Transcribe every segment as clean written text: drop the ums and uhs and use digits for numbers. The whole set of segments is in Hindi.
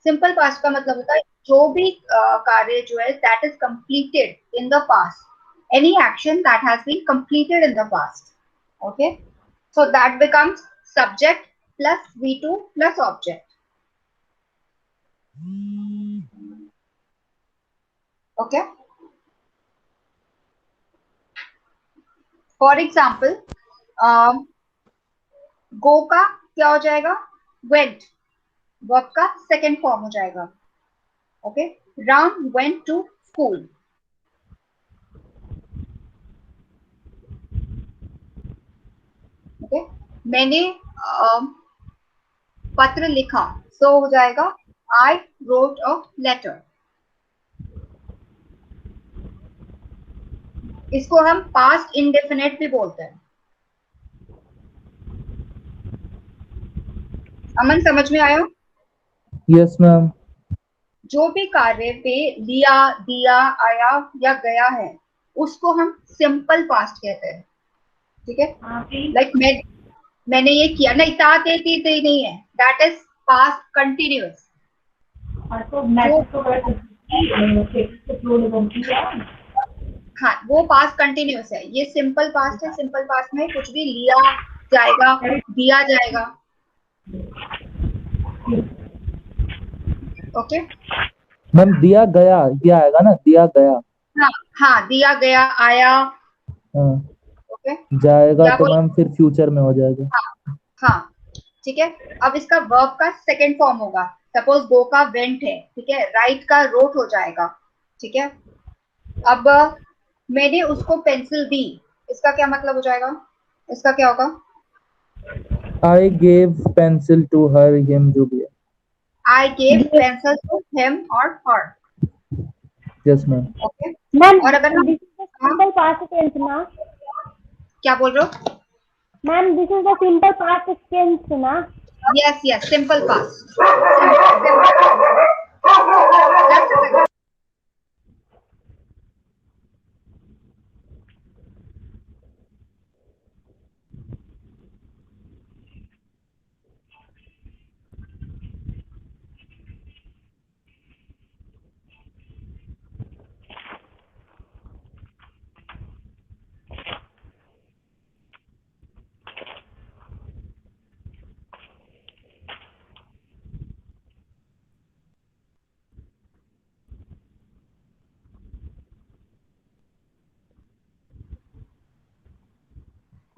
सिंपल पास्ट का मतलब होता है जो भी कार्य जो है that is completed in the past, any action that has been completed in the past. Okay, so that becomes subject plus V2 plus object. Okay, for example go का क्या हो जाएगा, वेंट, वर्ब का सेकेंड फॉर्म हो जाएगा. Okay, Ram went to school. Okay, मैंने पत्र लिखा, सो हो जाएगा आई रोट अ लेटर. इसको हम पास्ट इंडेफिनेट भी बोलते हैं. अमन समझ में आया? Yes ma'am. जो भी कार्य पे लिया, दिया, आया या गया है उसको हम सिंपल पास्ट कहते हैं. ठीक है, लाइक मैंने ये किया, नहीं ता ते ती ते नहीं है, दैट इज पास्ट कंटिन्यूअस. हाँ, वो पास्ट कंटिन्यूअस है. ये सिंपल पास्ट है. सिंपल पास्ट में कुछ भी लिया जाएगा, दिया जाएगा. ओके, मैम दिया गया ये आएगा ना, दिया गया. हाँ हाँ, दिया गया, आया. हाँ. ओके, जाएगा क्या तो बोला? मैम फिर फ्यूचर में हो जाएगा. हाँ हाँ, ठीक है. अब इसका वर्ब का सेकंड फॉर्म होगा. सपोज गो का वेंट है, ठीक है, राइट का रोट हो जाएगा. ठीक है, अब मैंने उसको पेंसिल दी, इसका क्या मतलब हो जाएगा, इसका क्या होगा? I gave pencil to her, him, जो भी है. I gave pencil to him और her. Yes ma'am. Okay, ma'am और अगर हम, this is the simple past tense ना? क्या बोल रहे हो? Ma'am this is the simple past tense ना? Yes yes, simple past.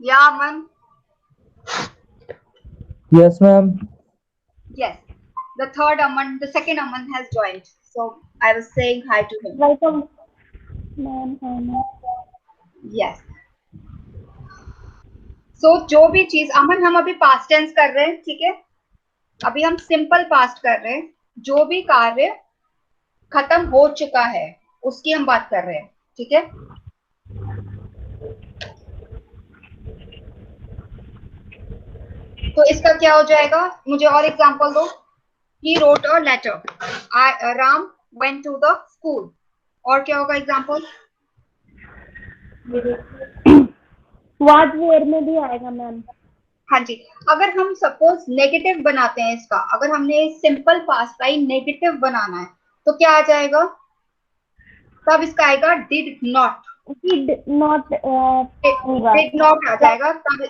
या Aman? Yes ma'am. Yes, the third Aman, the second Aman has joined. So I was saying hi to him. Welcome ma'am. Yes. So जो भी चीज, अमन हम अभी पास्ट टेंस कर रहे हैं, ठीक है. अभी हम सिंपल पास्ट कर रहे हैं. जो भी कार्य खत्म हो चुका है उसकी हम बात कर रहे हैं, ठीक है. तो इसका क्या हो जाएगा, मुझे और एग्जांपल दो. He wrote a letter. Ram went to the school. और क्या होगा एग्जांपल? वाज वेयर में भी आएगा मैम. हाँ जी. अगर हम सपोज नेगेटिव बनाते हैं इसका, अगर हमने सिंपल पास्ट लाइन नेगेटिव बनाना है तो क्या आ जाएगा? तब इसका आएगा did not. Did not did not आ जाएगा तब.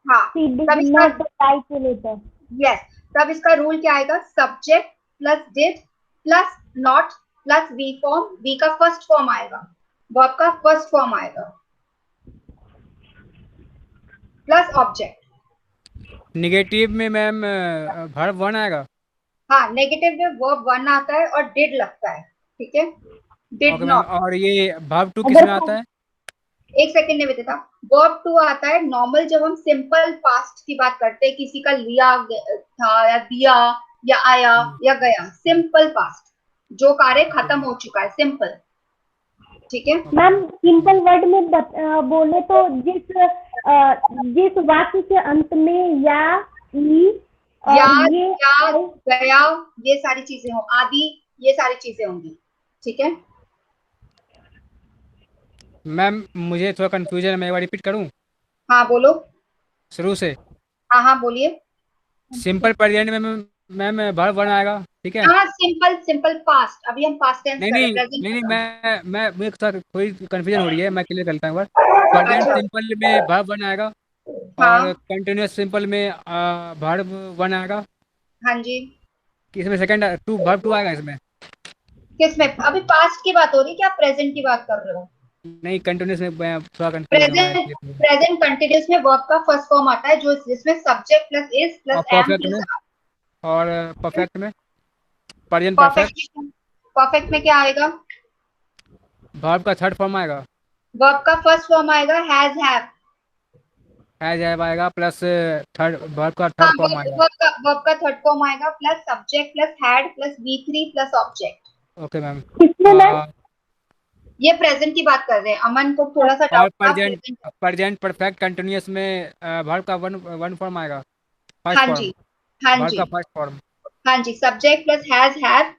हाँ, तब इसका, नॉट राइट लेटर. यस, तब इसका रूल क्या आएगा? Subject plus did plus not plus V form. V का फर्स्ट फॉर्म आएगा, वर्ब का फर्स्ट फॉर्म आएगा, प्लस ऑब्जेक्ट. निगेटिव में मैम वर्ब वन आएगा. हाँ, नेगेटिव में वर्ब वन आता है और डिड लगता है, ठीक है. Did okay ma'am. नॉट. और ये वर्ब टू किस में आता है? एक सेकंड में देता. वर्ब टू आता है नॉर्मल जब हम सिंपल पास्ट की बात करते हैं, किसी का लिया था या दिया या आया या गया. सिंपल पास्ट, जो कार्य खत्म हो चुका है, सिंपल. ठीक है मैम सिंपल वर्ड में बोले तो जिस वाक्य के अंत में या ई या ये गया ये सारी चीजें हो, आदि ये सारी चीजें होंगी. ठीक है मैम मुझे थोड़ा कंफ्यूजन है, मैं एक बार रिपीट करूं हाँ बोलो. शुरू से. हाँ हाँ बोलिए. सिंपल प्रेजेंट में मैम वर्ब वन आएगा, ठीक है। हाँ, सिंपल सिंपल पास्ट, अभी हम पास्ट टेंस नहीं कर रहे नहीं हैं, प्रेजेंट नहीं नहीं, खत्म। मैं मेरे साथ थोड़ी कंफ्यूजन हो रही है, मैं क्लियर करता हूँ एक बार। प्रेजेंट अच्छा। सिंपल में वर्ब वन आएगा, और हाँ कंटिन्यूअस सिंपल में वर्ब वन आएगा। हाँ जी। इसमें सेकंड टू वर्ब टू आएगा इसमें। किसमें? अभी पास्ट की बात हो रही है क्या, प्रेजेंट की बात कर रहे हो? नहीं, कंटिन्यूस में मैं थोड़ा कंफ्यूज हूँ मैं प्रेजेंट इसलिए। प्रेजेंट कंटिन्यूअस में वर्ब का फर्स्ट फॉर्म आता है, जो जिसमें सब्जेक्ट प्लस इज और प्लस एम परफेक्ट में, प्लस और परफेक्ट में, प्रेजेंट परफेक्ट परफेक्ट। परफेक्ट में क्या आएगा? वर्ब का थर्ड फॉर्म आएगा, वर्ब का फर्स्ट फॉर्म आएगा हैज हैव। हैज हैव आएगा, प्लस थर्ड वर्ब का हाँ, थर्ड फॉर्म आएगा। वर्ब का थर्ड फॉर्म आएगा, plus subject plus had plus V3 plus object. Okay ma'am. किसमें मैम? ये प्रेजेंट की बात कर रहे हैं, अमन को थोड़ा सा और डाउट था present present. Present perfect continuous में वर्ब का वन वन फॉर्म आएगा, फर्स्ट हाँ फॉर्म, जी, हाँ वर्ब जी, का फर्स्ट फॉर्म। हाँ जी, subject plus has have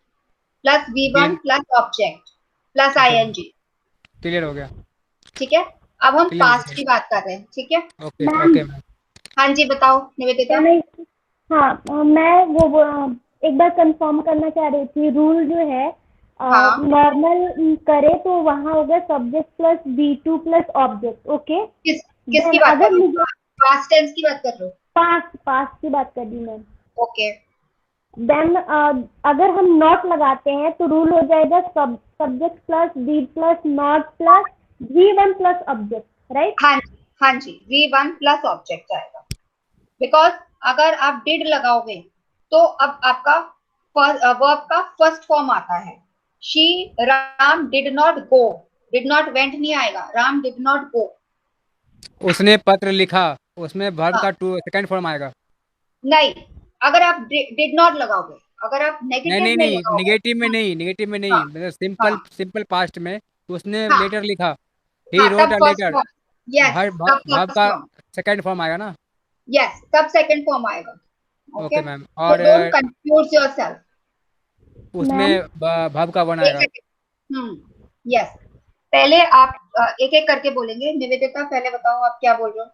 plus V1 clear. Plus object plus okay ma'am, ING। Clear हो गया। ठीक है, अब हम क्लियर हो पास्ट गया। की बात कर रहे हैं, ठीक है। Okay ma'am okay ma'am. हाँ जी, बताओ क्या निवेदिता। मैं, हाँ मैं एक बार कंफर्म करना चाह रही थी, रूल जो है हाँ, नॉर्मल करे तो वहाँ होगा subject plus B2 plus object, okay. किसकी देन बात कर अगर रहे मुझे हो? पास्ट टेंस की बात कर रहे हो? पास्ट पास्ट की बात कर दी मैम। ओके। देन अगर हम नॉट लगाते हैं तो रूल हो जाएगा subject plus be plus not plus V1 plus object, right? हाँ जी, हाँ जी, V1 प्लस ऑब्जेक्ट आएगा, बिकॉज अगर आप डिड लगाओगे तो अब आपका वर्ब का फर्स्ट फॉर्म आता है। She Ram did not go, did not went नहीं आएगा, राम डिड नॉट गो। उसने पत्र लिखा, उसमें वर्ब हाँ, का टू सेकंड फॉर्म आएगा। नहीं, अगर आप डिड नॉट लगाओगे, अगर आप नहीं नेगेटिव नहीं में नहीं, लगाओगे। निगेटिव में नहीं, निगेटिव में नहीं, हाँ मतलब हाँ सिंपल सिंपल पास्ट में उसने हाँ लेटर लिखा, ही हाँ, रोट तब a first letter, form. Yes, तब वर्ब फर्स्ट का फॉर्म। सेकंड फॉर्म आएगा ना। यस, तब सेकंड फॉर्म आएगा। Okay, okay ma'am. तो और डोंट कंफ्यूज योरसेल्फ। मैम उसमें वर्ब का वन एक आएगा। सेकंड। यस, पहले आप एक एक करके बोलेंगे। निवेदिता पहले बताओ, आप क्या बोल रहे हो?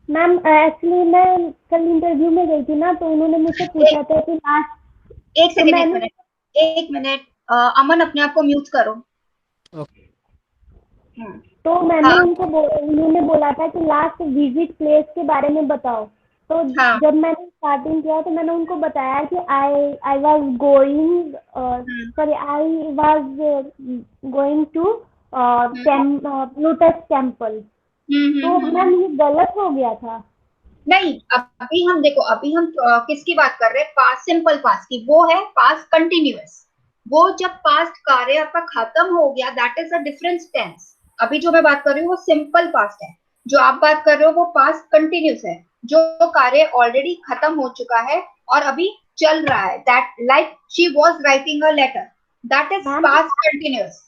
मैम एक्चुअली मैं कल इंटरव्यू में गई थी ना, तो उन्होंने मुझसे एक पूछा था कि लास्ट, एक तो सेकंड, एक मैंने, मिनट, एक मिनट। अमन, अपने आप को म्यूट करो। ओके। हम्म, तो मैंने हाँ उन्होंने बोला था कि लास्ट विजिट प्लेस के बारे में बताओ। तो हाँ। जब मैंने स्टार्टिंग किया तो मैंने उनको बताया कि I was going, hmm sorry, I was going to hmm Lotus Temple. तो मैम हम्म। ये गलत हो गया था। नहीं, अभी हम देखो, अभी हम किसकी बात कर रहे हैं? पास्ट सिंपल पास्ट की, वो है पास्ट कंटिन्यूअस। वो जब पास्ट कार्य आपका खत्म हो गया, that is a different tense. अभी जो मैं बात कर रही हूँ वो सिंपल पास्ट है। जो आप बात कर रहे हो वो पास्ट कंटिन्यूअस है, जो कार्य ऑलरेडी खत्म हो चुका है और अभी चल रहा है। That like she was writing a letter, that is ma'am past continuous.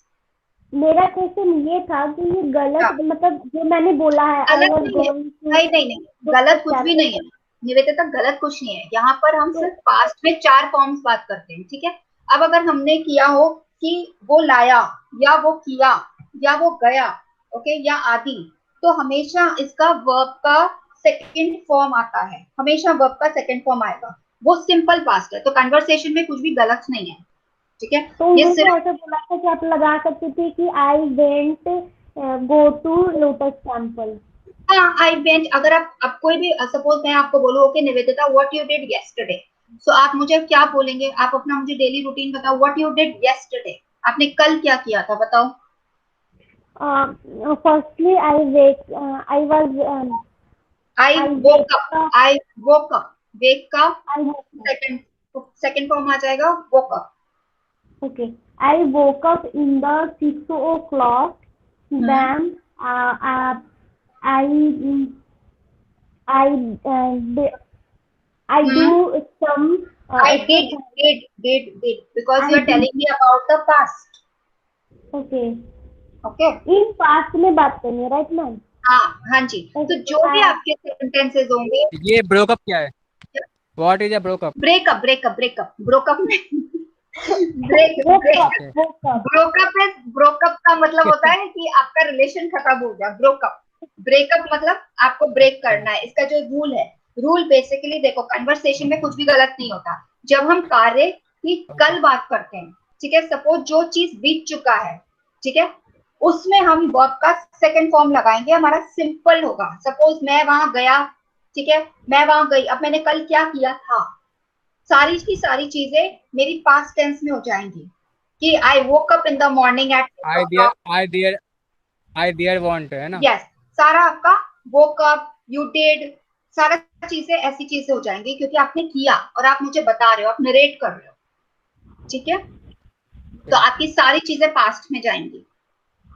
मेरा क्वेश्चन ये था कि ये गलत, मतलब जो मैंने बोला है आई गलत वाज नहीं है, गोइंग टू नहीं नहीं नहीं, लोटस गलत कुछ भी टेम्पल, नहीं है। निवेदिता, गलत कुछ नहीं है। यहाँ पर हम तो सिर्फ पास्ट में चार फॉर्म्स बात करते हैं, ठीक है। अब अगर हमने किया हो कि वो लाया, या वो किया, या वो गया, ओके, या आदि, तो हमेशा इसका वर्ब का सेकंड फॉर्म आता है, हमेशा वर्ब का सेकंड फॉर्म आएगा। वो सिंपल पास्ट है, तो कन्वर्सेशन में कुछ भी गलत नहीं है, ठीक है। तो ये उन्होंने सिर्फ ऐसा बोला था कि आप लगा सकते थे कि I went go to Lotus Temple. हाँ, आई वेंट। अगर आप कोई भी, सपोज मैं आपको बोलूँ, okay Nivedita, what you did yesterday, so आप मुझे क्या बोलेंगे? आप अपना मुझे डेली रूटीन बताओ, व्हाट यू डिड यस्टरडे, आपने कल क्या किया था, बताओ। Firstly I was I I woke wake up, I woke up, wake का आई सेकंड सेकंड फॉर्म आ जाएगा woke up. Okay, I woke up in the 6 o'clock, then I I I do some I did exercise. Did did did because I you are did, telling me about the past. Okay, okay, in past में बात करनी है, राइट मैम? हाँ हाँ जी। तो ओके, जो भी आपके सेंटेंसेस होंगे, ये ब्रोकअप क्या है? What is a broke up? Breakup breakup breakup broke up में ब्रेक वो कब ब्रेक वो कब ब्रोकअप का मतलब होता है कि आपका रिलेशन खत्म हो गया, ब्रोकअप। ब्रेकअप मतलब आपको ब्रेक करना है। इसका जो रूल है, रूल बेसिकली देखो, कन्वर्सेशन में कुछ भी गलत नहीं होता। जब हम कार्य कि कल बात करते हैं, ठीक है। सपोज जो चीज बीत चुका है, ठीक है, उसमें हम वर्ब का सेकंड फॉर्म लगाएंगे, हमारा सिंपल होगा। सपोज मैं वहां गया, ठीक है, मैं वहां गई, अब मैंने कल क्या किया था, सारी की सारी चीजें मेरी पास्ट टेंस में हो जाएंगी कि I woke up in the morning at I there want, है ना। यस, सारा आपका वोक अप, यू डिड, सारा चीजें ऐसी चीजें हो जाएंगी क्योंकि आपने किया और आप मुझे बता रहे हो, आप नरेट कर रहे हो, ठीक है। तो आपकी सारी चीजें पास्ट में जाएंगी।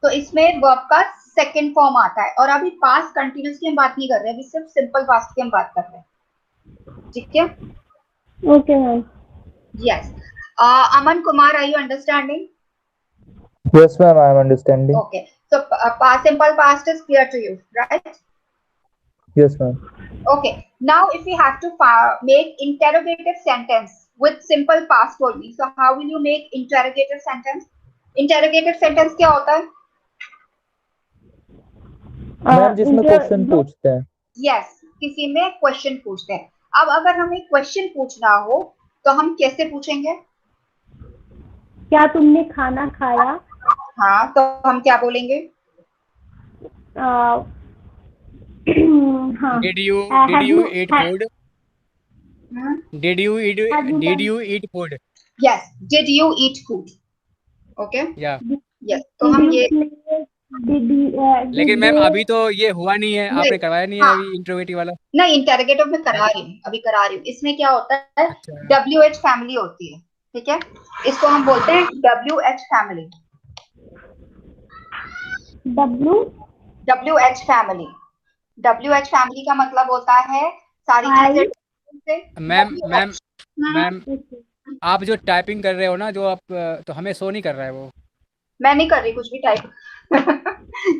तो इसमें वर्ब का सेकंड फॉर्म आता है। और अभी पास्ट कंटिन्यूस की हम बात नहीं कर रहे, अभी सिर्फ सिंपल पास्ट की हम बात कर रहे हैं, ठीक है। Okay ma'am. Yes, Aman Kumar, are you understanding? Yes, ma'am, I am understanding. Okay, so simple past is clear to you, right? Yes, ma'am. Okay, now if we have to make interrogative sentence with simple past only, so how will you make interrogative sentence? Interrogative sentence क्या होता है? मैम जिसमें क्वेश्चन पूछते हैं। Yes, किसी में क्वेश्चन पूछते हैं। अब अगर हमें क्वेश्चन पूछना हो तो हम कैसे पूछेंगे? क्या तुमने खाना खाया? हाँ, तो हम क्या बोलेंगे? हाँ। Did you eat food? Did you eat food? Yes, did you eat food? Okay. या Yes, तो हम ये लेकिन मैम अभी तो ये हुआ नहीं है, आपने करवाया नहीं है हाँ, अभी इंट्रोगेटिव वाला। नहीं, इंटेरोगेटिव में करा रही हूँ, अभी करा रही हूँ। इसमें क्या होता है, WH फैमिली होती है, ठीक है। इसको हम बोलते हैं WH family. WH family, WH family का मतलब होता है सारी चीजें। मैम आप जो टाइपिंग कर रहे हो ना, जो आप तो हमें शो नहीं कर रहा है वो। मैं नहीं कर रही कुछ भी टाइप।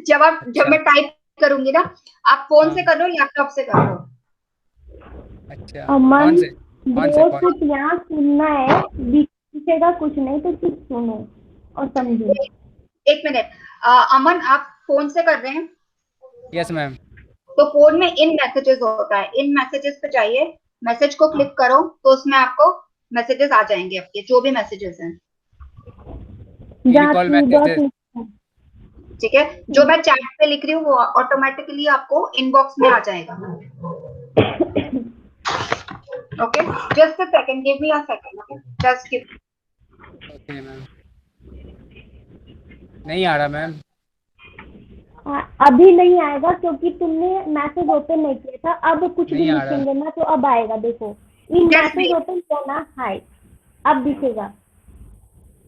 जब मैं टाइप करूंगी ना, आप फोन से कर लो, लैपटॉप से कर लो। अच्छा, कौन से कुछ यहाँ सुनना है, दिखेगा कुछ नहीं, तो कुछ सुनो और समझो। एक मिनट, अमन आप फोन से कर रहे हैं? Yes ma'am. तो फोन में इन मैसेजेस होता है, इन मैसेजेस पे जाइए, मैसेज को क्लिक करो तो उसमें आपको मैसेजेस आ जाएंगे, आपके जो भी मैसेजेस हैं, ठीक है। जो मैं चैट पे लिख रही हूँ वो ऑटोमेटिकली आपको इनबॉक्स में आ जाएगा। Okay, just a second, give me a second, okay, just give. Okay ma'am, नहीं आ रहा मैम। अभी नहीं आएगा क्योंकि तुमने मैसेज ओपन नहीं किया था। अब कुछ भी लिखेंगे ना तो अब आएगा, देखो इन मैसेज ओपन किया ना, हाय, अब दिखेगा।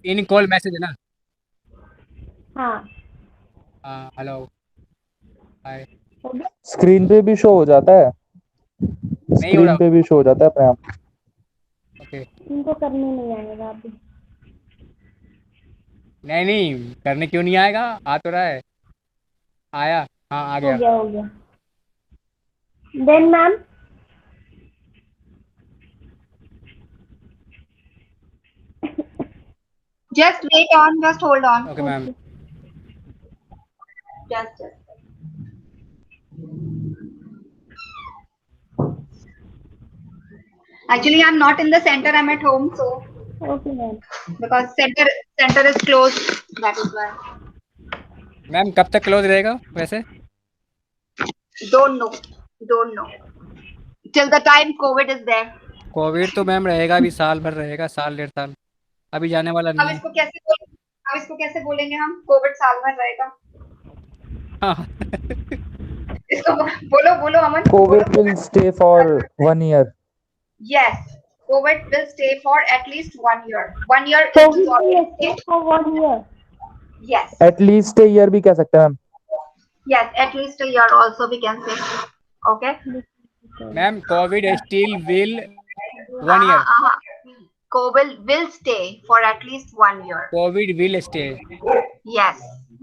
इन कॉल मैसेज है ना? हाँ, हेलो, हाय। स्क्रीन पे भी शो हो जाता है, स्क्रीन पे भी शो हो जाता है अपने आप। ओके, इनको करने नहीं आएगा अभी। नहीं करने क्यों नहीं आएगा, आ तो रहा है। आया, हाँ आ गया। हो गया। Then ma'am Just wait on, just hold on. Okay, ma'am. Just. Actually, I'm not in the center. I'm at home, so. Okay, ma'am. Because center is closed. That is why. Ma'am कब तक क्लोज रहेगा वैसे? Don't know. Till the time COVID is there. Covid तो मैम रहेगा अभी, साल भर रहेगा, साल 1.5 साल, अभी जाने वाला नहीं है। अब इसको कैसे बोलेंगे हम, कोविड साल भर रहेगा? हाँ। इसको बोलो अमन। COVID will stay for 1 year. Yes, COVID will stay for at least 1 year. 1 year is for 1 year. Yes. At least a year भी कह सकते हैं ma'am. Yes, at least a year also we can say. Okay. Ma'am Covid still will 1 year. COVID will stay for at least 1 year. COVID will stay. Yes,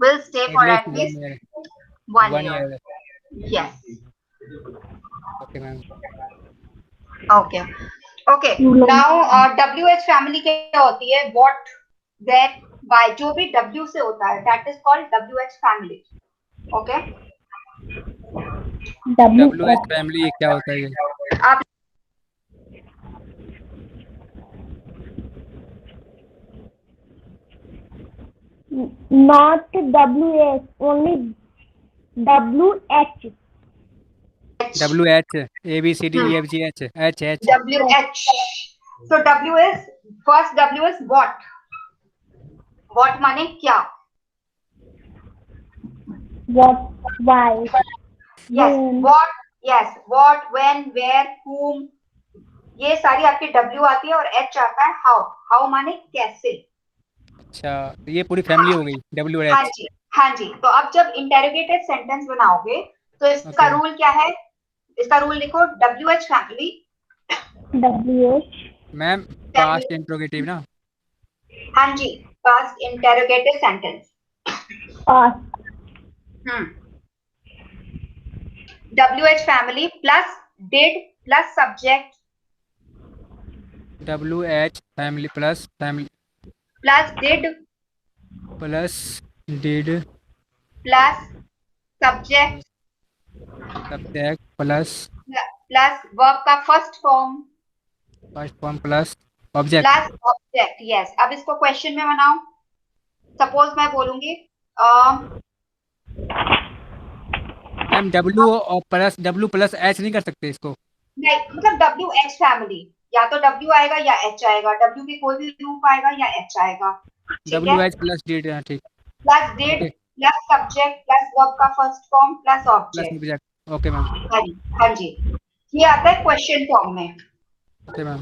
will stay for at least 1 year. Yes. Okay, ma'am. Okay. Now WH family क्या होती है? What, where, why, जो भी W से होता है, that is called WH family. Okay. WH family क्या होता है? Not WS, only WH. WH, ABCDEFGH, H. WH. So W is first W is what? What माने क्या? What? Why? Yes. When? What? Yes. What? When? Where? Whom? ये सारी आपकी W आती है और H आता है how. How माने कैसे. अच्छा, ये पूरी फैमिली हो गई WH. हाँ जी, हाँ जी. तो अब जब इंटेरोगेटेड सेंटेंस बनाओगे तो इसका रूल क्या है? इसका रूल लिखो WH family. WH. Ma'am past interrogative ना? हाँ जी, past interrogative sentence. Past. WH family plus did plus subject WH family plus did plus subject plus verb का first form plus object. yes. अब इसको क्वेश्चन में बनाओ. सपोज मैं बोलूंगी मैम W प्लस H नहीं कर सकते इसको? नहीं, मतलब WH फैमिली या तो W आएगा या H आएगा. W के कोई भी रूप आएगा या H आएगा. WH plus did. ठीक. Plus did plus subject plus verb का first form plus object. Okay ma'am. हाँ जी. ये आता है क्वेश्चन फॉर्म में. Okay ma'am.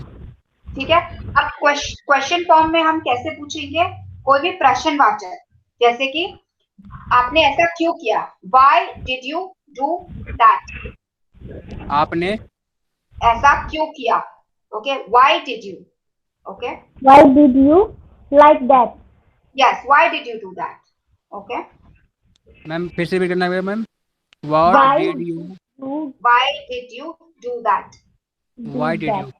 ठीक है. अब क्वेश्चन फॉर्म में हम कैसे पूछेंगे? कोई भी प्रश्नवाचक, जैसे कि आपने ऐसा क्यों किया? Why did you do that? आपने ऐसा क्यों किया? Okay. Why did you? Okay. Why did you like that? Yes. Why did you do that? Okay. Ma'am फिर से रिपीट करना है ma'am. Why did you do that? Why did you?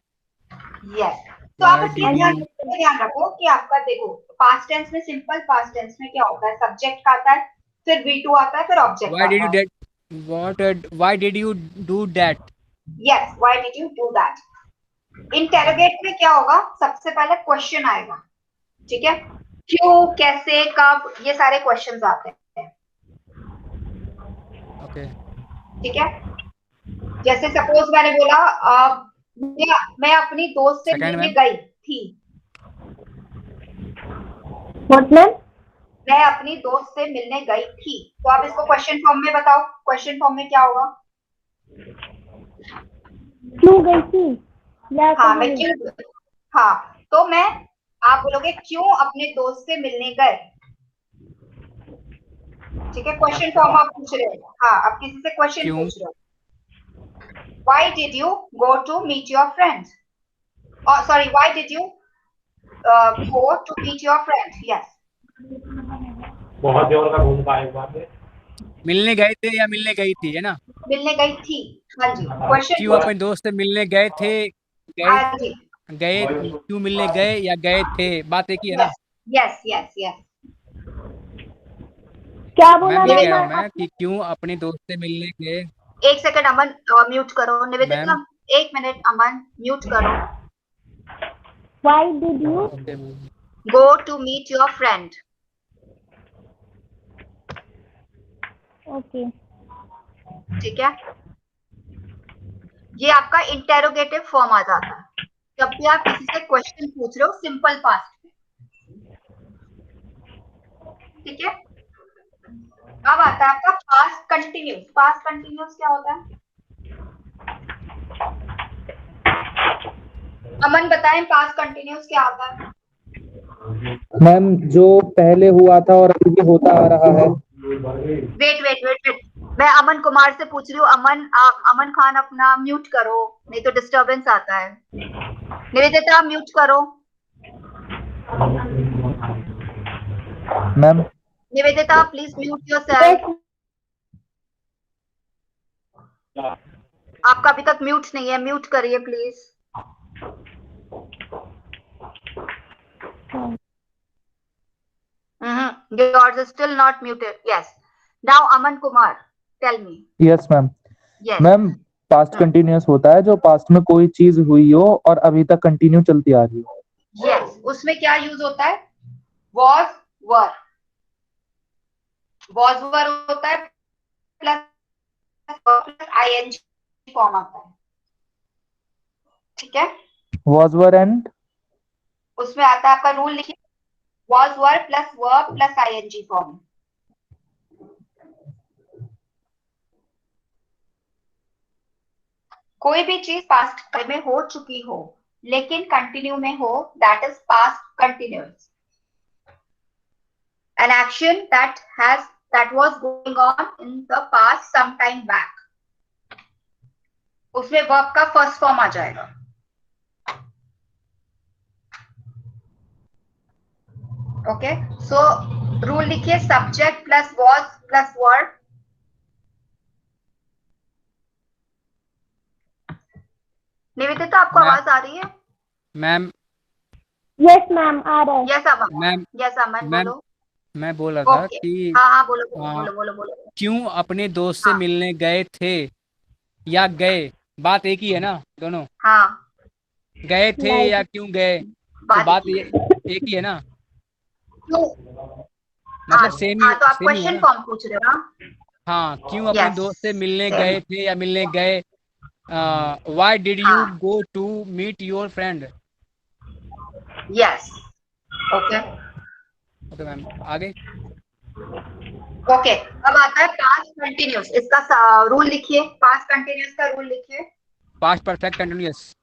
Yes. तो आप इसलिए ध्यान रखो कि आपका देखो पास्ट टेंस में, सिंपल पास्ट टेंस में क्या होता है? सब्जेक्ट का आता है, फिर V2 आता है, फिर ऑब्जेक्ट आता है. Why did you do that? Yes. Why did you do that? Interrogate में क्या होगा? सबसे पहले क्वेश्चन आएगा. ठीक है. क्यों, कैसे, कब, ये सारे क्वेश्चंस आते हैं. ओके. ठीक है. जैसे सपोज मैंने बोला मैं अपनी दोस्त से मिलने गई थी. मतलब मैं अपनी दोस्त से मिलने गई थी. तो आप इसको क्वेश्चन फॉर्म में बताओ. क्वेश्चन फॉर्म में क्या होगा? क्यों गई थी? हाँ, मैं क्यों. हाँ, तो मैं, आप बोलोगे क्यों अपने दोस्त से मिलने गए. ठीक है. क्वेश्चन फॉर्म आप पूछ रहे हो. हाँ, आप किसी से क्वेश्चन पूछ रहे हो. Why did you go to meet your friend? Oh, sorry. Why did you go to meet your friend? Yes. बहुत जोर का घूम का एक बार. मिलने गए थे या मिलने गई थी, है ना? मिलने गई थी. हाँ जी. क्वेश्चन. क्यों अपने दोस्त से मिलने गए थे? हाँ जी. गए क्यों मिलने गए या गए थे, बात एक ही है ना? Yes yes yes. क्या बोला मैं कि क्यों अपने दोस्त से मिलने गए. एक सेकंड अमन, म्यूट करो. निवेदिता, एक मिनट अमन, म्यूट करो. Why did you go to meet your friend? Okay. ठीक है. ये आपका इंटेरोगेटिव फॉर्म आ जाता है जब भी आप किसी से क्वेश्चन पूछ रहे हो सिंपल पास्ट में. ठीक है. अब आता है आपका पास्ट कंटिन्यूस. पास्ट कंटिन्यूस क्या होता है? अमन बताएं, पास्ट कंटिन्यूस क्या होता है? मैम जो पहले हुआ था और अभी भी होता आ रहा है. वेट. मैं अमन कुमार से पूछ रही हूँ. अमन खान अपना म्यूट करो, नहीं तो डिस्टरबेंस आता है. निवेदिता म्यूट करो. Ma'am Nivedita please mute yourself. आपका अभी तक म्यूट नहीं है, म्यूट करिए please. Yours is still not muted. Yes. Now Aman Kumar, tell me. Yes ma'am. Yes. Ma'am past continuous होता है जो पास्ट में कोई चीज हुई हो और अभी तक कंटिन्यू चलती आ रही हो. Yes. उसमें क्या यूज होता है? Was, were. was were होता है प्लस ing फॉर्म आता है, ठीक है। was were and उसमें आता है आपका रूल, लिखिए was were plus verb plus ing form. कोई भी चीज पास्ट में हो चुकी हो लेकिन कंटिन्यू में हो, that is past continuous. An action that was going on in the past some time back, उसमें वर्ब का फर्स्ट फॉर्म आ जाएगा। ओके, सो रूल लिखिए subject plus was plus verb. Nivedita आपको आवाज आ रही है? मैम यस मैम आ रहा है। यस अमन, मैम यस अमन बोलो। मैं बोल रहा था ओके, कि हाँ बोलो बोलो बोलो बोलो। क्यों अपने दोस्त से हाँ। मिलने गए थे या गए, बात एक ही है ना दोनों। हाँ, गए थे Like- या क्यों गए, तो बात एक ही है ना, क्यों? मतलब सेम ही हाँ, तो आप सेम ही है क्वेश्चन ना। फॉर्म पूछ रहे हो ना? हाँ, क्यों अपने Yes, दोस्त से मिलने same. गए थे या मिलने गए, व्हाई डिड यू हाँ। Go to meet your friend. Yes, okay okay ma'am, आगे। ओके। अब आता है पास्ट कंटिन्यूस, इसका रूल लिखिए, पास्ट कंटिन्यूस का रूल लिखिए। Past perfect continuous.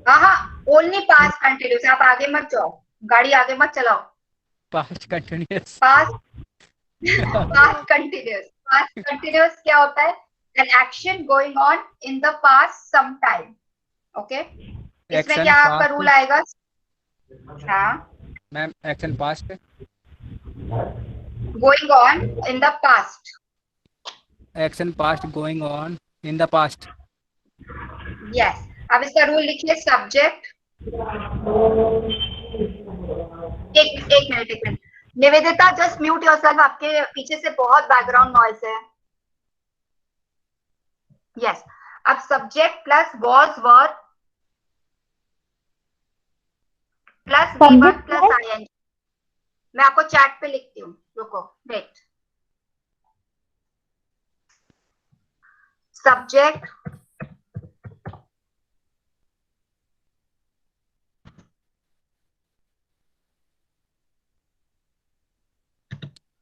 हाँ, ओनली पास्ट कंटिन्यूस, आप आगे मत जाओ, गाड़ी आगे मत चलाओ। Past continuous. पास्ट कंटिन्यूस क्या होता है? An action going on in the past some time. Okay, इसमें एक्शन क्या आपका पास्ट रूल आएगा? हाँ, ma'am, action past, going on in the past. Action past going on in the past. Yes, अब इसका रूल लिखिए सब्जेक्ट। एक minute Nivedita, just mute yourself, आपके पीछे से बहुत बैकग्राउंड नॉइस है। यस, अब subject plus was were plus V1 plus ing। मैं आपको चैट पे लिखती हूँ, रुको वेट। सब्जेक्ट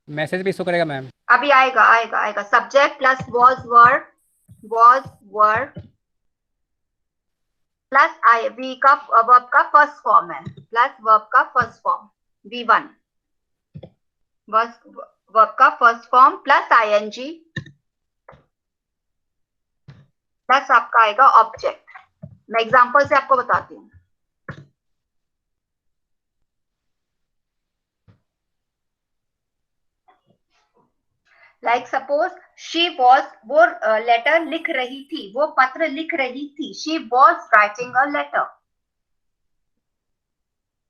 मैसेज भी शो करेगा मैम। अभी आएगा। Subject plus was were plus I V का वर्ब का फर्स्ट फॉर्म है, प्लस वर्ब का फर्स्ट फॉर्म V1 वर्ब का first form plus ing plus आपका आएगा ऑब्जेक्ट। मैं एग्जांपल से आपको बताती हूँ। लाइक सपोज शी वॉज, वो लेटर लिख रही थी, वो पत्र लिख रही थी। She was writing a letter.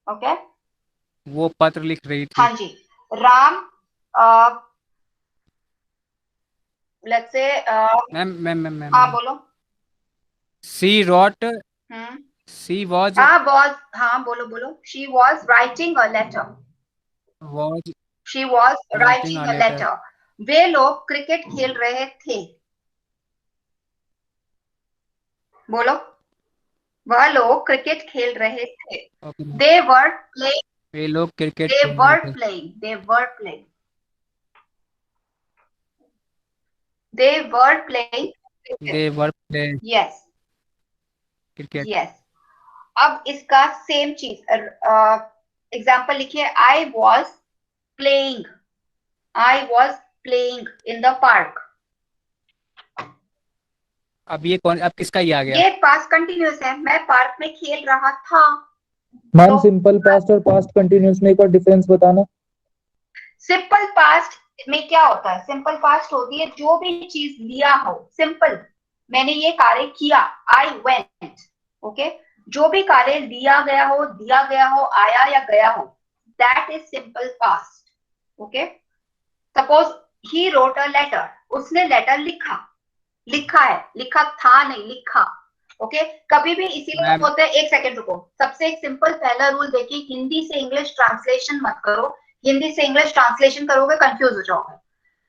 Okay, वो पत्र लिख रही थी। हाँ जी। राम, लेट्स से मैम हाँ बोलो। सी रॉट, सी वॉज, हाँ बोलो। She was writing a letter. Was she was writing writing a a letter. Letter. वे लोग क्रिकेट खेल रहे थे। बोलो, वह लोग क्रिकेट खेल रहे थे। दे वर प्लेइंग, वे लोग क्रिकेट they खेल रहे were थे। playing, they were playing cricket. They were playing yes cricket. yes। अब इसका सेम चीज एग्जाम्पल लिखिए। I was playing in the park। अब ये कौन, अब किसका ही आ गया? ये पास्ट कंटिन्यूस है, मैं पार्क में खेल रहा था। मैम सिंपल पास्ट और पास्ट कंटिन्यूस में एक और डिफरेंस बताना। सिंपल पास्ट में क्या होता है? सिंपल पास्ट होती है जो भी चीज लिया हो, सिंपल, मैंने ये कार्य किया, आई वेंट। ओके, जो भी कार्य दिया गया हो, आया या गया हो, that is simple past. Okay, suppose he wrote a letter, उसने लेटर लिखा है, लिखा था नहीं, लिखा। ओके, कभी भी इसीलिए होता है। एक सेकंड रुको, सबसे एक सिंपल पहला रूल देखिए, हिंदी से इंग्लिश ट्रांसलेशन मत करो, हिंदी से इंग्लिश ट्रांसलेशन करोगे कंफ्यूज हो जाओगे,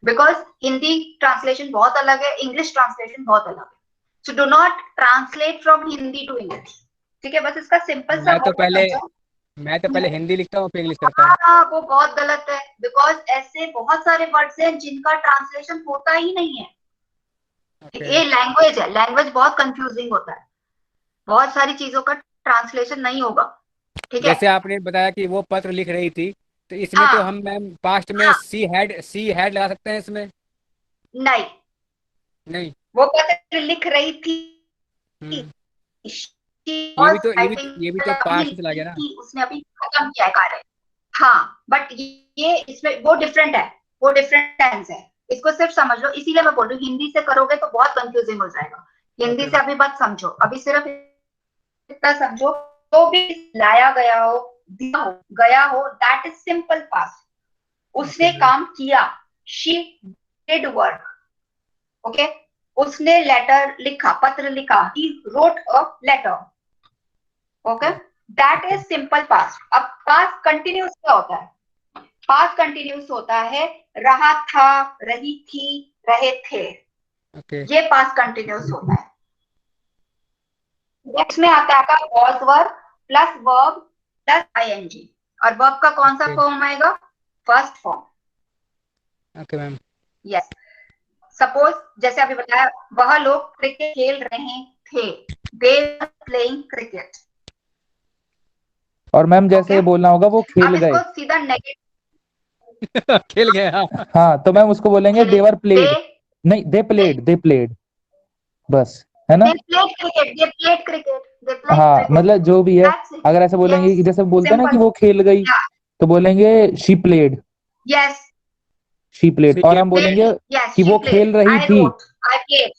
बिकॉज हिंदी ट्रांसलेशन बहुत अलग है, इंग्लिश ट्रांसलेशन बहुत अलग है. So do not translate from Hindi to English. ठीक है, बस इसका सिंपल सा मैं तो वर्ड पहले समझो. मैं तो पहले हिंदी लिखता हूँ फिर इंग्लिश करता हूँ। हाँ, वो बहुत गलत है, बिकॉज ऐसे बहुत सारे वर्ड्स हैं जिनका ट्रांसलेशन होता ही नहीं है. ये लैंग्वेज है, लैंग्वेज बहुत कंफ्यूजिंग होता है, बहुत सारी चीजों का ट्रांसलेशन नहीं होगा. ठीक है. जैसे आपने बताया कि वो पत्र लिख रही थी, तो इसमें तो हाँ हम मैम पास्ट में हाँ. सी हैड लगा सकते हैं इसमें? नहीं, नहीं। वो पत्र लिख रही थी. हम्म। She ये was भी तो ये भी writing, ये भी तो अभी पास्ट में चला गया ना। लिखी, उसने अभी खत्म किया है कार्य. हाँ, बट ये इसमें वो डिफरेंट है, वो डिफरेंट टेंस है, इसको सिर्फ समझ लो. इसीलिए मैं बोल रही हूँ हिंदी से करोगे तो बहुत कंफ्यूजिंग हो जाएगा. हिंदी ओके से अभी मत समझो, अभी सिर्फ इतना समझो. तो भी लाया गया हो, दिया हो, गया हो, दैट इज सिंपल पास्ट. उसने ओके काम किया, शी डिड वर्क. ओके. उसने लेटर लिखा, पत्र लिखा, he wrote a letter. Okay, that is simple past. अब पास्ट कंटिन्यूस क्या होता है? पास्ट कंटिन्यूस होता है रहा था, रही थी, रहे थे. ओके ये पास्ट कंटिन्यूस होता है. नेक्स्ट में आता है आपका was verb plus verb plus ING. और वर्ब का कौन सा ओके फॉर्म आएगा? First form. Okay ma'am. Yes. Suppose जैसे अभी बताया, वह लोग क्रिकेट खेल रहे थे, दे प्लेइंग क्रिकेट. और मैम जैसे ओके. बोलना होगा वो खेल अब गए। इसको सीधा नेगेटिव. खेल गया। हाँ, तो मैम उसको बोलेंगे दे वर प्लेड, नहीं दे प्लेड, बस, है ना? They played cricket, they played cricket, they played हाँ, क्रिकेट. मतलब जो भी है, That's it. अगर ऐसे बोलेंगे कि Yes. जैसे बोलते हैं ना कि Simple. वो खेल गई, Yeah. तो बोलेंगे she played, Yes. She played. और हम बोलेंगे Yes. कि She वो played. खेल रही I थी। wrote. I played.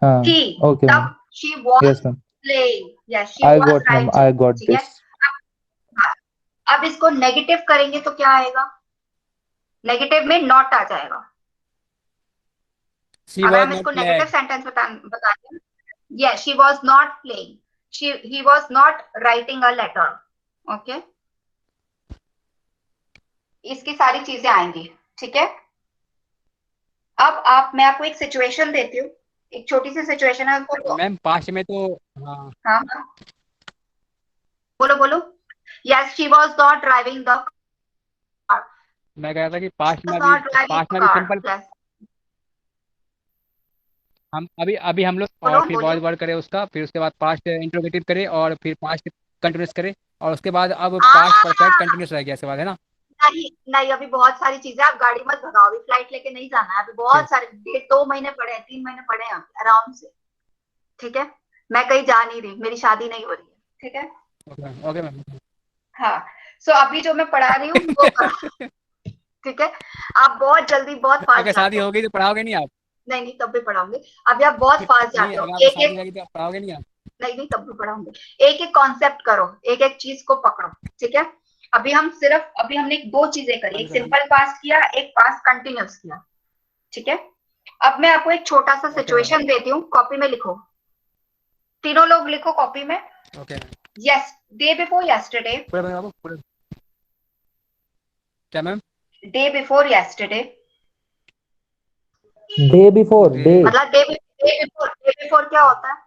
हाँ, थी. ओके मैम, तब she was yes ma'am, playing. Yes, she I was got ma'am, writing. I got ठीक है. दिस। अब इसको नेगेटिव करेंगे तो क्या आएगा? नेगेटिव में नॉट आ जाएगा. शी अगर वाज हम नॉट इसको नेगेटिव प्लेड। सेंटेंस बताते हैं, yes, she was not playing, he was not writing a letter. Okay. इसकी सारी चीजें आएंगी. ठीक है. अब मैं आपको एक सिचुएशन देती हूँ, एक छोटी सी सिचुएशन है उसको. मैम पास्ट में तो हाँ हाँ, बोलो बोलो. yes, she was not driving the car. मैं कह रहा था कि पास्ट में was अभी not driving पास्ट the में अभी car. Simple yes. हम अभी हम लोग और बोलो, फिर बोलिए. वॉइस वर्ड करें उसका, फिर उसके बाद पास्ट इंट्रोगेटिव करें और फिर पास्ट कंटिन्यूस करें और उसके बाद अब पास्ट परफेक्ट कंटिन्यूस रह गया इसके बाद, है ना? नहीं नहीं, अभी बहुत सारी चीजें, आप गाड़ी मत भगाओ, अभी फ्लाइट लेके नहीं जाना है. अभी बहुत सारे 2 महीने पड़े हैं, 3 महीने पड़े हैं आराम से. ठीक है. मैं कहीं जा नहीं रही, मेरी शादी नहीं हो रही है. ठीक है. Okay ma'am. हाँ. सो अभी जो मैं पढ़ा रही हूँ वो करो. ठीक है. आप बहुत जल्दी बहुत फास्ट अगर शादी जाते हो. हो गई तो पढ़ाओगे नहीं आप? नहीं नहीं, तब भी पढ़ाऊंगे. अभी आप बहुत फास्ट नहीं, जाते हो. अगर आपकी एक शादी एक, हो गई तो आप पढ़ाओगे नहीं आप? नहीं नहीं, तब भी पढ़ाऊंगे. एक एक कॉन्सेप्ट करो, एक एक चीज को पकड़ो. ठीक है. अभी हमने 2 चीजें करी, एक सिंपल पास्ट किया, एक पास्ट कंटिन्यूस किया. ठीक है. अब मैं आपको एक छोटा सा सिचुएशन देती हूँ, कॉपी में लिखो. तीनों लोग लिखो कॉपी में. Okay. Yes. Day before yesterday. क्या ma'am? Day before yesterday. Day before, day मतलब डे बिफोर क्या होता है?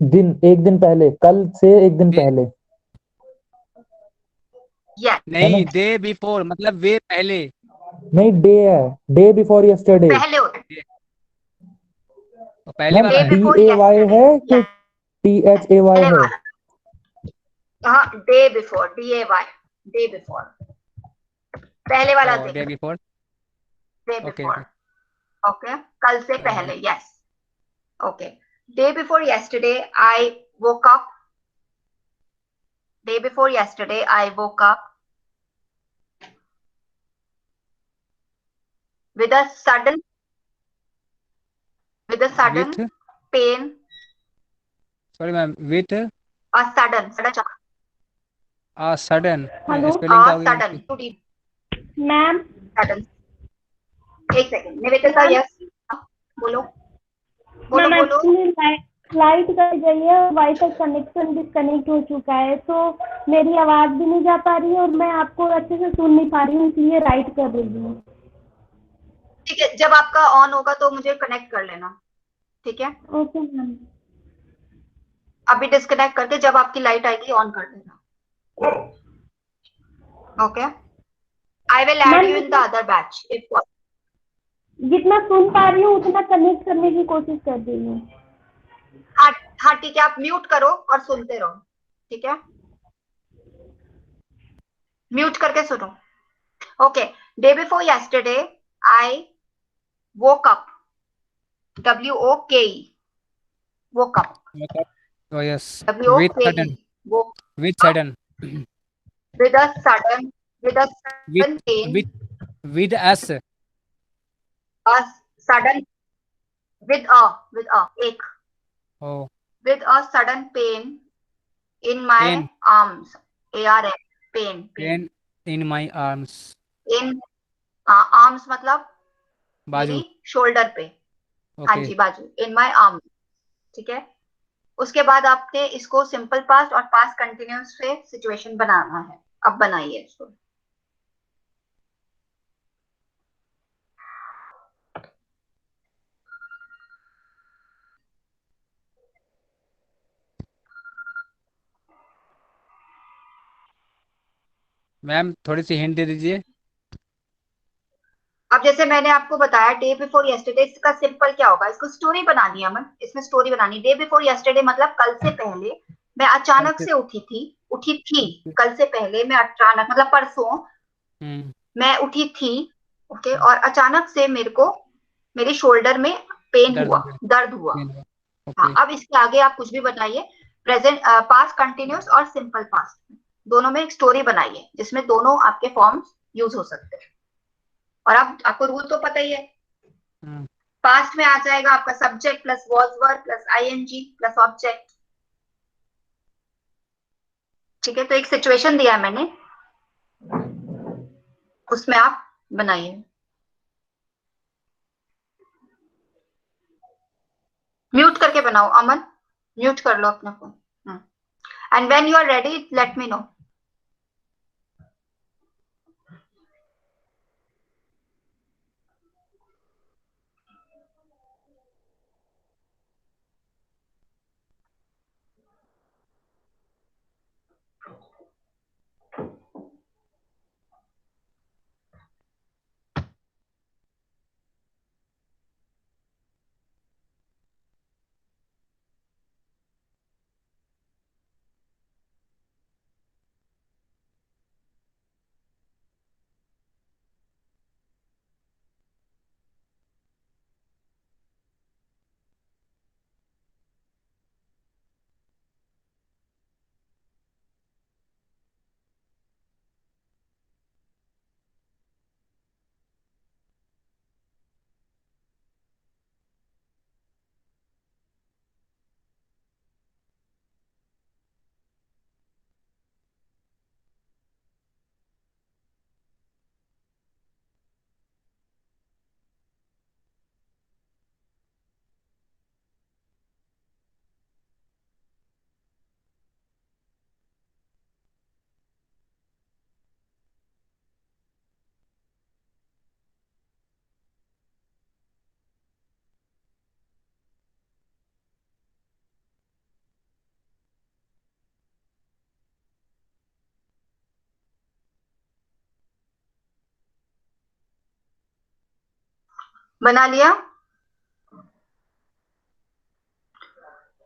दिन, एक दिन पहले, कल से एक दिन पहले, यस. नहीं, डे बिफोर मतलब वे पहले. नहीं डे है, डे बिफोर यस्टरडे। पहले होता है. तो पहले वाला है। DAY है कि THAY है? हाँ, day before, DAY, day before. पहले वाला डे देखो. Before. Day okay before. Okay. कल से पहले. Yes. Okay. Day before yesterday I woke up. Day before yesterday I woke up with a sudden With? pain. Sorry ma'am, with A sudden sudden hello, spelling क्या होगी sudden इसकी? Ma'am sudden. एक सेकंड, निवेदिता. यस, बोलो बोलो मैम बोलो. एक्चुअली लाइट कट गई है, वाईफाई कनेक्शन डिस्कनेक्ट हो चुका है, तो मेरी आवाज भी नहीं जा पा रही है और मैं आपको अच्छे से सुन नहीं पा रही हूँ, इसलिए राइट कर रही हूँ। ठीक है, जब आपका ऑन होगा तो मुझे कनेक्ट कर लेना, ठीक है? Okay ma'am. अभी डिस्कनेक्ट करके जब आपकी लाइट आएगी ऑन कर देना। Okay, I will add ma'am you in the other batch if. जितना सुन पा रही हूँ उतना कनेक्ट करने की कोशिश कर रही हूँ। हाँ हाँ ठीक है, आप म्यूट करो और सुनते रहो, ठीक है? म्यूट करके सुनो। Okay, day before yesterday I woke up, WOKE, woke up, Oh yes, with sudden, WOKE, woke with up sudden, with a sudden, with a with sudden pain, with with us. a sudden, with a एक, Oh, with a sudden pain in my pain, arms, ARM, pain, pain, pain in my arms. in arms मतलब मेरी बाजू. शोल्डर पे, हाँ Okay. जी बाजू, इन माई आर्म, ठीक है? उसके बाद आपने इसको सिंपल पास्ट और पास्ट कंटिन्यूअस से सिचुएशन बनाना है। अब बनाइए इसको। मैम थोड़ी सी हिंट दे दीजिए. अब जैसे मैंने आपको बताया डे बिफोर यस्टरडे, इसका सिंपल क्या होगा, इसको स्टोरी बनानी है अमन, इसमें स्टोरी बनानी। डे बिफोर यस्टरडे मतलब कल से पहले मैं अचानक से उठी थी, कल से पहले मैं अचानक मतलब परसों हम्म. मैं उठी थी, ओके, और अचानक से मेरे को मेरी शोल्डर में पेन दर्द हुआ, हो गया. दर्द हुआ। पेन हुआ. हाँ, ओके. अब इसके आगे आप कुछ भी बताइए, प्रेजेंट, पास्ट कंटिन्यूअस और सिंपल पास्ट, दोनों में एक स्टोरी बनाइए जिसमें दोनों आपके फॉर्म्स यूज हो सकते हैं। और अब आपको रूल तो पता ही है, हम्म. पास्ट में आ जाएगा आपका subject plus was verb plus ING plus object, ठीक है? तो एक सिचुएशन दिया है मैंने, उसमें आप बनाइए। म्यूट करके बनाओ अमन, म्यूट कर लो अपना phone, and when you are ready let me know. बना लिया?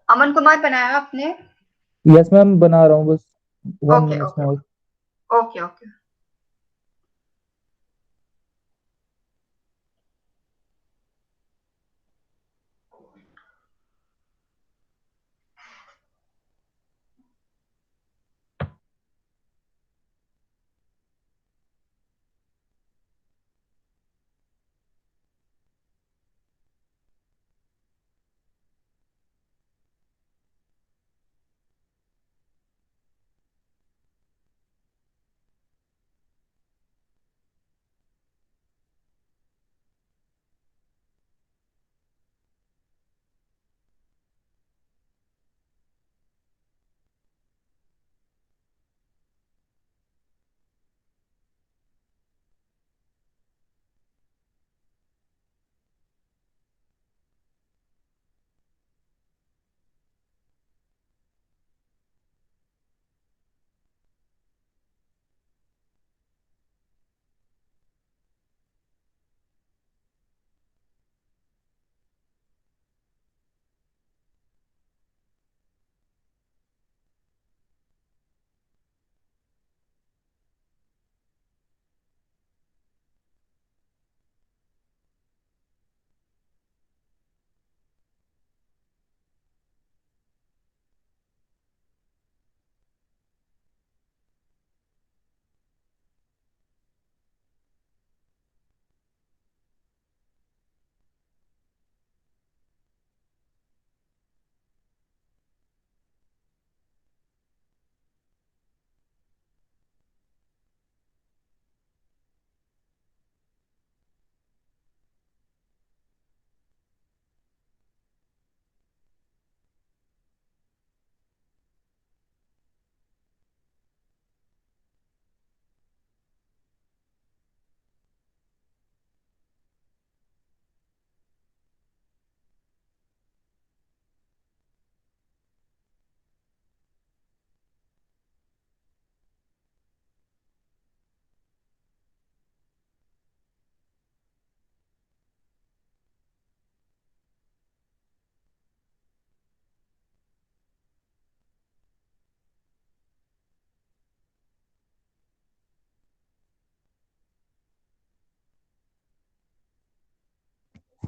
अमन कुमार बनाया आपने? यस मैम, बना रहा हूँ बस। वन ओके मिनट ओके में। Okay okay.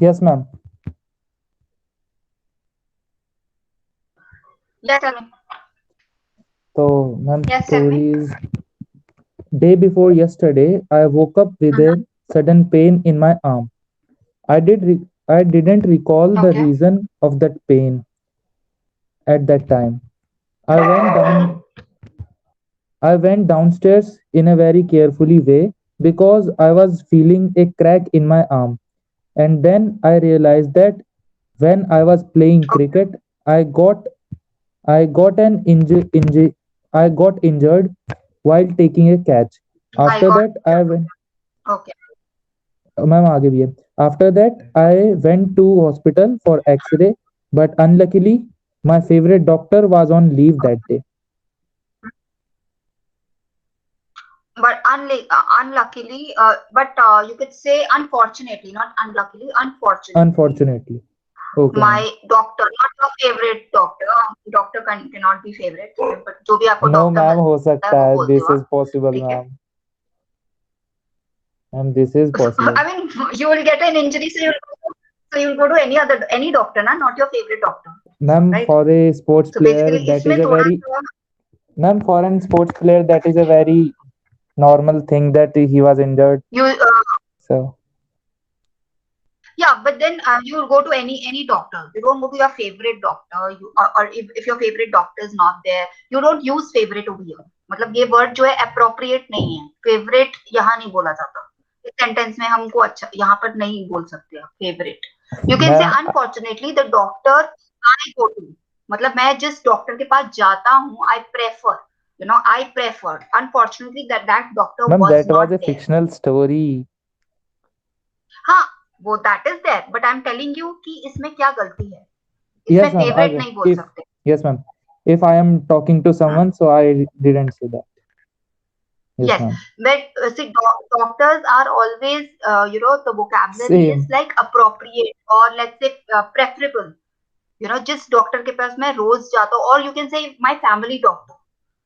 Yes, ma'am. Yes, tell me. So, ma'am, Yes, tell me. stories. Day before yesterday, I woke up with a sudden pain in my arm. I didn't recall the Okay. reason of that pain at that time. I went down I went downstairs in a very carefully way because I was feeling a crack in my arm. And then I realized that when I was playing cricket, I got I got an I got injured while taking a catch. I After got that, I went okay. Ma'am आगे भी है. After that, I went to hospital for X-ray, but unluckily, my favorite doctor was on leave that day. But unluckily, but you could say unfortunately, not unluckily, unfortunately. Unfortunately. Okay, ma'am. My doctor, not your favorite doctor. Doctor cannot be favorite, but जो भी आपको No, doctor ma'am, हो मिलता है सकता वो है. बोलते This हो is आप, possible, ठीक है? ma'am. Ma'am, this is possible. I mean, you will get an injury, so you'll go to any doctor, na, not your favorite doctor, Ma'am, right? for a sports So player, basically, that इसमें is a थोड़ा very सा ma'am, for a sports player, that is a very normal thing that he was injured. you So, yeah, but then you will go to any doctor. You don't go to your favorite doctor. Or if your favorite doctor is not there, you don't use favorite over here. मतलब ये word जो है appropriate नहीं है. Favorite यहाँ नहीं बोला जाता. इस sentence में हमको अच्छा यहाँ पर नहीं बोल सकते आप favorite. You can say ma'am, unfortunately the doctor I go to. मतलब मैं जिस डॉक्टर के पास जाता हूँ I prefer. I prefer. Unfortunately that doctor ma'am, was that was not a there. fictional story. हाँ वो that is there but I am telling you कि इसमें क्या गलती है Yes, इसमें ma'am. फेवरेट नहीं बोल If सकते yes, ma'am. If I am talking to someone, so I didn't say that. Yes, yes ma'am. but see doctors are always the vocabulary is Same. like appropriate or let's say preferable जिस डॉक्टर के पास मैं रोज जाता हूँ और you can say my family doctor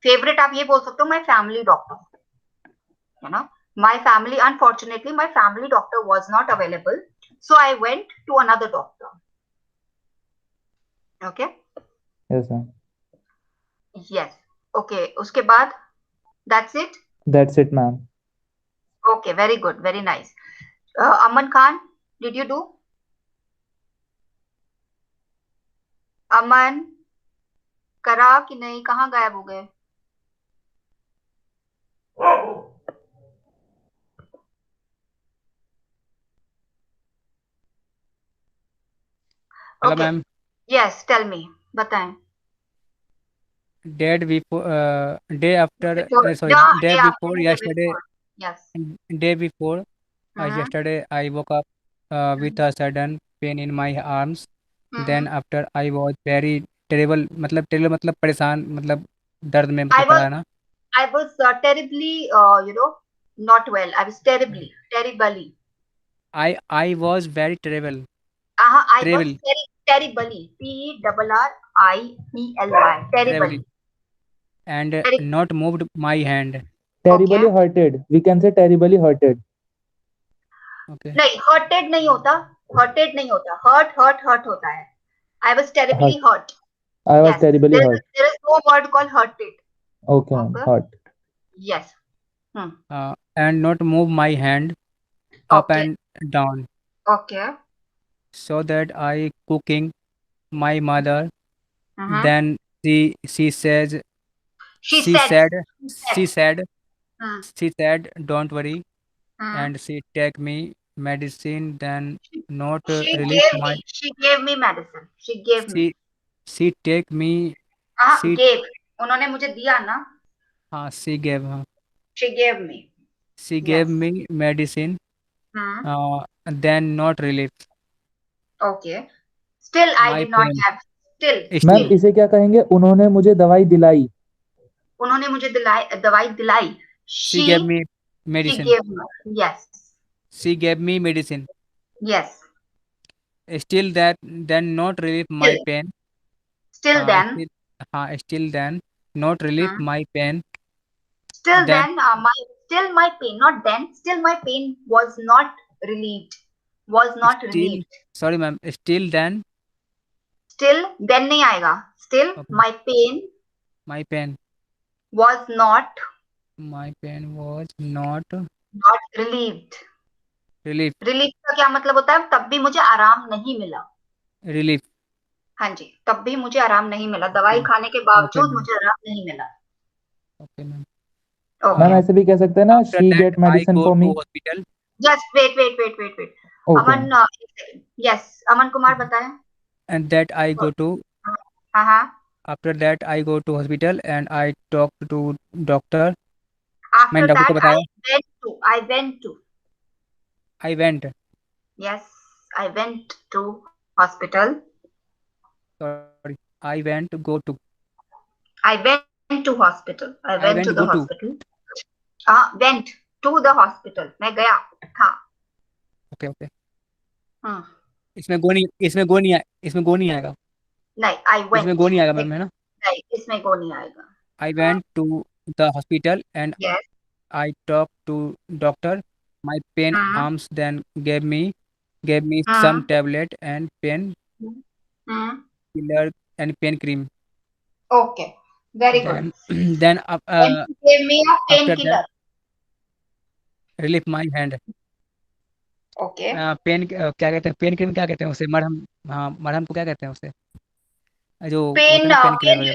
favourite आप ये बोल सकते हो my family doctor my family unfortunately my family doctor was not available so I went to another doctor okay Yes, ma'am. yes okay उसके बाद that's it That's it, ma'am. okay very good very nice Aman Khan did you do अमन करा कि नहीं कहाँ गायब हो गए hello okay ma'am. yes tell me बताएं Day before, day after, before sorry, day day after before day yesterday, before yes day before mm-hmm. yesterday, I woke up with a sudden pain in my arms. Then Mm-hmm. after I was very terrible मतलब परेशान मतलब दर्द में I मतलब was पड़ा ना. I was terribly not well I was terribly I was very terrible. I was Terrible. terribly TERRIBLY Terribly. terribly And Terri- not moved my hand. Terribly okay hurted. We can say terribly hurted. Okay. नहीं hurted नहीं होता hurt होता है I was terribly Hurt. hurt I was yes terribly hurt. there is no word called hurted Okay, ma'am. okay Hurt. yes And not move my hand up okay and down, okay so that I cooking my mother. uh-huh. Then she says she she said said she she said said uh, she said don't worry, uh, and she take me medicine. Then she, not she relief gave my me she gave me medicine she gave me she take me हाँ she gave उन्होंने मुझे दिया ना she gave her she gave me she gave yes me medicine. hmm. Then not relief okay still I my did not pain. have still ma'am Still इसे क्या कहेंगे? उन्होंने मुझे दवाई दिलाई. उन्होंने मुझे दवाई दिलाई she gave me she medicine. gave me yes She gave me medicine. yes Still that then not relieve my still pain. still then Still then not relieve hmm. my pain. Still Then then my pain not then still my pain was not relieved was not Still, relieved. sorry ma'am, still then Still then नहीं आएगा. Still Okay. my pain my pain was not relieved. relief Relief का क्या मतलब होता है? तब भी मुझे आराम नहीं मिला. relief हाँ जी, तब भी मुझे आराम नहीं मिला. दवाई खाने के बावजूद ma'am. मुझे आराम नहीं मिला. okay ma'am. मैम ऐसे भी कह सकते हैं ना, After she that get I medicine go for to me. hospital Just wait. Okay Aman, yes, Aman Kumar बताएं. and that I go to हाँ. after that I go to hospital and I talk to doctor. After मैंने डॉक्टर को that बताया. I went. Yes, I went to hospital. Sorry, I went to go to. I went to hospital. I went to the go to. hospital. Went to the hospital. मैं गया था. Okay okay. हम्म. इसमें गो नहीं आएगा. नहीं, I went. इसमें गो नहीं आएगा मैम, है ना. नहीं, इसमें गो नहीं आएगा. I went to the hospital and Yes. I talked to doctor. My pain arms then gave me some tablet and pain killer and pain cream. Okay. Very good. Then Then he gave me a after painkiller. that relief my hand. Okay. Pain क्या कहते हैं, पेन क्रीम क्या कहते हैं उसे, मरहम. हाँ, मरहम को क्या कहते हैं उसे, जो Pain होता है पेन किलर वगैरह.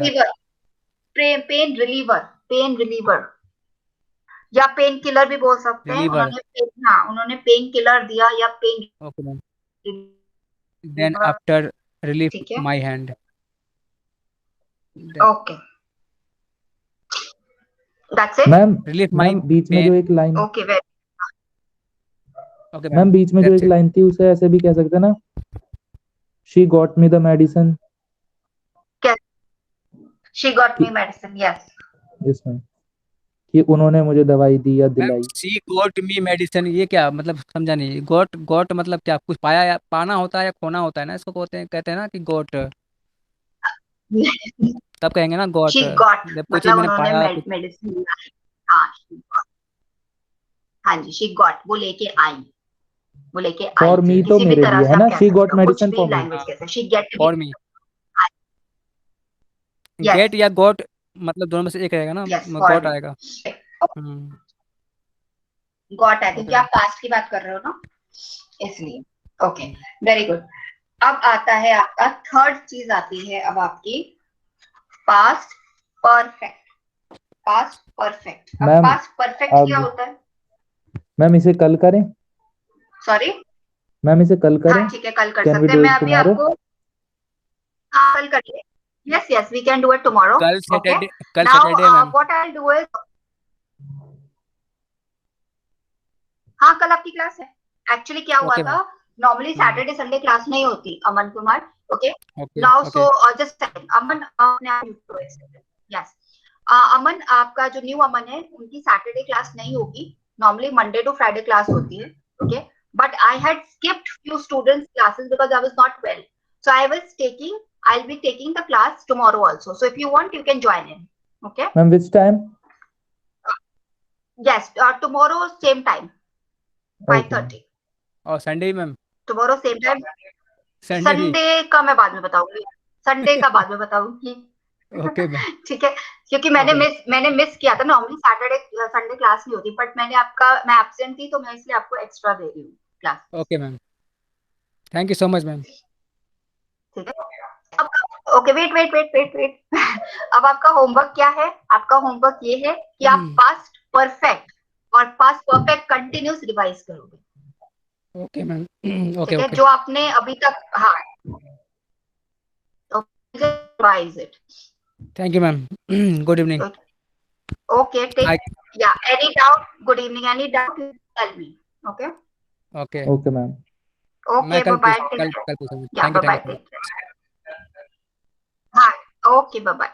reliever. Pain reliever. या पेन किलर भी बोल सकते हैं. Reliever. उन्होंने पेन किलर दिया या pen. Okay ma'am. Then after relief ठीक है. my hand. Okay. That's it. Ma'am Relief my बीच में जो एक line, Okay, very. Okay ma'am बीच में जो एक लाइन थी उसे ऐसे भी कह सकते हैं ना, she got me the medicine. She got me medicine. Yes. इसमें कि उन्होंने मुझे दवाई दी या दिलाई. शी गॉट मी मेडिसिन, ये क्या मतलब, समझा नहीं. गॉट मतलब क्या, कुछ पाया या पाना होता है या खोना होता है ना, इसको कहते हैं ना कि गॉट. तब कहेंगे ना गॉट. She got. जब कुछ मतलब मैंने पाया उन्होंने मेडिसिन. हाँ जी, she got. वो लेके आई. फॉर मी तो मेरे लिए है ना, she got medicine for me. Language कैसे? She get. For me. Get या गॉट मतलब दोनों में से एक रहेगा ना. गॉट आएगा. गॉट है क्योंकि आप पास्ट की बात कर रहे हो ना, इसलिए. Okay, very good. अब आता है आपका थर्ड चीज आती है अब आपकी पास्ट परफेक्ट. Past perfect. अब पास्ट परफेक्ट क्या होता है? मैम इसे कल करें. सॉरी मैम इसे कल करें. हाँ ठीक है, कल कर सकते हैं. मैं अभी आपको कल करिए. Yes, we can do it tomorrow. कल सैटरडे. कल Now, Saturday ma'am. what I'll do is, हाँ कल आपकी क्लास है. एक्चुअली क्या हुआ था, नॉर्मली सैटरडे संडे क्लास नहीं होती Aman Kumar. Okay, now so just Aman yes Aman, आपका जो न्यू अमन है उनकी सैटरडे क्लास नहीं होगी. Normally Monday to Friday class होती है. Okay, but I had skipped few students classes because I was not well. So I'll be taking the class tomorrow also. So if you want, you can join in. Okay. Ma'am, which time? Yes, tomorrow same time. 5:30. और Sunday ma'am? Tomorrow same time. Sunday का मैं बाद में बताऊंगी. संडे का बाद में बताऊंगी. Okay ma'am. ठीक है, क्योंकि मैंने मिस किया था. नॉर्मली सैटरडे संडे क्लास नहीं होती, बट मैं एब्सेंट थी तो मैं इसलिए आपको एक्स्ट्रा दे रही हूँ class. Okay ma'am, thank you so much ma'am. ठीक है. Okay, wait. अब आपका होमवर्क क्या है? आपका होमवर्क ये है कि आप पास्ट परफेक्ट और पास्ट परफेक्ट कंटिन्यूस रिवाइज करोगे. Okay ma'am. ओके. जो आपने अभी तक. हाँ, revise it. Thank you ma'am. Good evening. Okay, any doubt? Good evening. Any doubt tell me. Okay ma'am. Okay, bye. कल पूछूंगा. Thank you. हाँ, ओके, बाय.